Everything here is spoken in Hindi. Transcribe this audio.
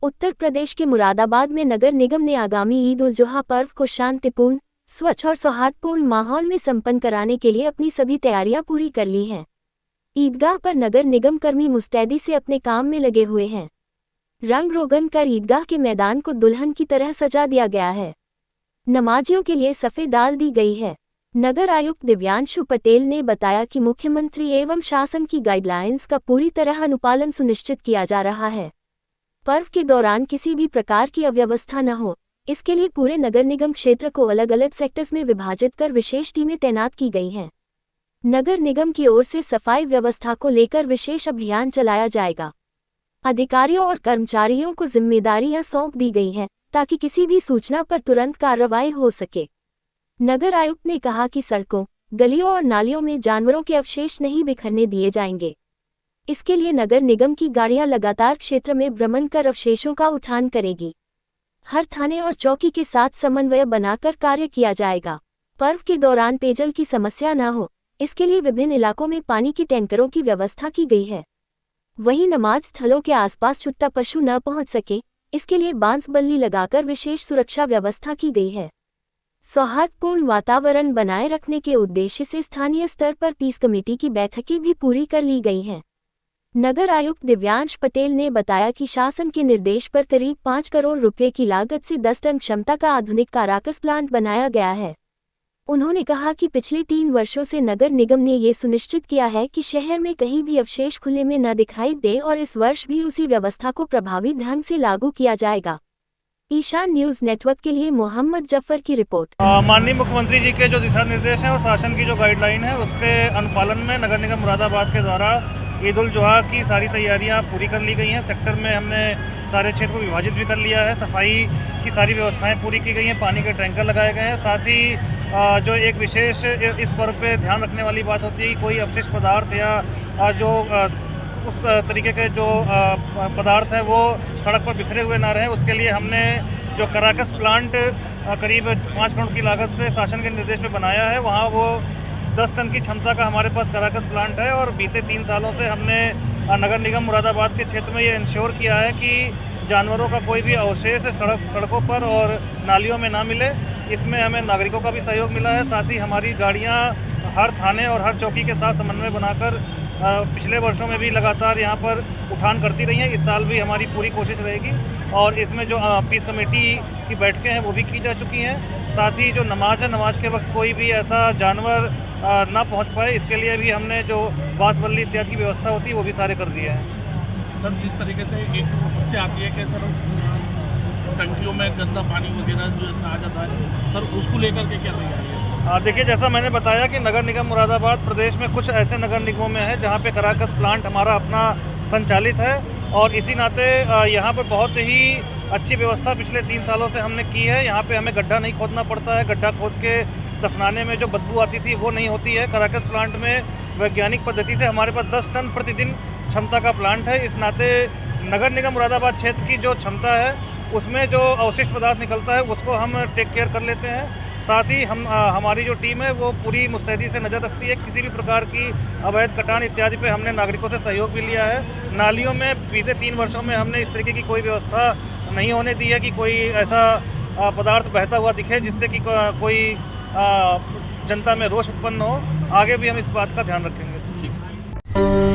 उत्तर प्रदेश के मुरादाबाद में नगर निगम ने आगामी ईद उल जुहा पर्व को शांतिपूर्ण, स्वच्छ और सौहार्दपूर्ण माहौल में संपन्न कराने के लिए अपनी सभी तैयारियां पूरी कर ली हैं। ईदगाह पर नगर निगम कर्मी मुस्तैदी से अपने काम में लगे हुए हैं। रंग रोगन कर ईदगाह के मैदान को दुल्हन की तरह सजा दिया गया है। नमाजियों के लिए सफ़ेद डाल दी गई है। नगर आयुक्त दिव्यांशु पटेल ने बताया कि मुख्यमंत्री एवं शासन की गाइडलाइंस का पूरी तरह अनुपालन सुनिश्चित किया जा रहा है। पर्व के दौरान किसी भी प्रकार की अव्यवस्था न हो, इसके लिए पूरे नगर निगम क्षेत्र को अलग अलग सेक्टर्स में विभाजित कर विशेष टीमें तैनात की गई हैं। नगर निगम की ओर से सफाई व्यवस्था को लेकर विशेष अभियान चलाया जाएगा। अधिकारियों और कर्मचारियों को जिम्मेदारियां सौंप दी गई हैं ताकि किसी भी सूचना पर तुरंत कार्रवाई हो सके। नगर आयुक्त ने कहा कि सड़कों, गलियों और नालियों में जानवरों के अवशेष नहीं बिखरने दिए जाएंगे। इसके लिए नगर निगम की गाड़ियां लगातार क्षेत्र में भ्रमण कर अवशेषों का उठान करेगी। हर थाने और चौकी के साथ समन्वय बनाकर कार्य किया जाएगा। पर्व के दौरान पेयजल की समस्या न हो, इसके लिए विभिन्न इलाकों में पानी की टैंकरों की व्यवस्था की गई है। वहीं नमाज स्थलों के आसपास छुट्टा पशु न पहुंच सके, इसके लिए बांस बल्ली लगाकर विशेष सुरक्षा व्यवस्था की गई है। सौहार्दपूर्ण वातावरण बनाए रखने के उद्देश्य से स्थानीय स्तर पर पीस कमेटी की बैठकें भी पूरी कर ली गई हैं। नगर आयुक्त दिव्यांश पटेल ने बताया कि शासन के निर्देश पर करीब 5 करोड़ रुपए की लागत से 10 टन क्षमता का आधुनिक काराकस प्लांट बनाया गया है। उन्होंने कहा कि पिछले 3 वर्षों से नगर निगम ने ये सुनिश्चित किया है कि शहर में कहीं भी अवशेष खुले में न दिखाई दे और इस वर्ष भी उसी व्यवस्था को प्रभावी ढंग से लागू किया जाएगा। ईशान न्यूज नेटवर्क के लिए मोहम्मद जफर की रिपोर्ट। माननीय मुख्यमंत्री जी के जो दिशा निर्देश हैं और शासन की जो गाइडलाइन है उसके अनुपालन में नगर निगम मुरादाबाद के द्वारा ईद उल जुहा की सारी तैयारियां पूरी कर ली गई हैं। सेक्टर में हमने सारे क्षेत्र को विभाजित भी कर लिया है। सफाई की सारी व्यवस्थाएं पूरी की गई हैं। पानी के टैंकर लगाए गए हैं। साथ ही जो एक विशेष इस पर्व पे ध्यान रखने वाली बात होती है कि कोई अवशिष्ट पदार्थ या जो उस तरीके के जो पदार्थ हैं वो सड़क पर बिखरे हुए ना रहें, उसके लिए हमने जो काराकस प्लांट करीब 5 करोड़ की लागत से शासन के निर्देश में बनाया है, वहाँ वो 10 टन की क्षमता का हमारे पास काराकस प्लांट है। और बीते 3 सालों से हमने नगर निगम मुरादाबाद के क्षेत्र में ये इंश्योर किया है कि जानवरों का कोई भी अवशेष सड़कों पर और नालियों में ना मिले। इसमें हमें नागरिकों का भी सहयोग मिला है। साथ ही हमारी गाड़ियाँ हर थाने और हर चौकी के साथ समन्वय बनाकर पिछले वर्षों में भी लगातार यहाँ पर उठान करती रही हैं। इस साल भी हमारी पूरी कोशिश रहेगी और इसमें जो पीस कमेटी की बैठकें हैं वो भी की जा चुकी हैं। साथ ही जो नमाज है, नमाज के वक्त कोई भी ऐसा जानवर ना पहुँच पाए, इसके लिए भी हमने जो बांस बल्ली इत्यादि की व्यवस्था होती है वो भी सारे कर दिए हैं। सर, जिस तरीके से एक समस्या आती है कि सर टंकियों में गंदा पानी वगैरह जो ऐसा आ जाता है, सर उसको लेकर के क्या तैयारी है? देखिए, जैसा मैंने बताया कि नगर निगम मुरादाबाद प्रदेश में कुछ ऐसे नगर निगमों में है जहाँ पे काराकस प्लांट हमारा अपना संचालित है और इसी नाते यहाँ पर बहुत ही अच्छी व्यवस्था पिछले 3 सालों से हमने की है। यहाँ पे हमें गड्ढा नहीं खोदना पड़ता है। गड्ढा खोद के दफनाने में जो बदबू आती थी वो नहीं होती है। काराकस प्लांट में वैज्ञानिक पद्धति से हमारे पास 10 टन प्रतिदिन क्षमता का प्लांट है। इस नाते नगर निगम मुरादाबाद क्षेत्र की जो क्षमता है उसमें जो अवशिष्ट पदार्थ निकलता है उसको हम टेक केयर कर लेते हैं। साथ ही हमारी जो टीम है वो पूरी मुस्तैदी से नज़र रखती है। किसी भी प्रकार की अवैध कटान इत्यादि पे हमने नागरिकों से सहयोग भी लिया है। नालियों में बीते 3 वर्षों में हमने इस तरीके की कोई व्यवस्था नहीं होने दी है कि कोई ऐसा पदार्थ बहता हुआ दिखे जिससे कि कोई जनता में रोष उत्पन्न हो। आगे भी हम इस बात का ध्यान रखेंगे। ठीक है।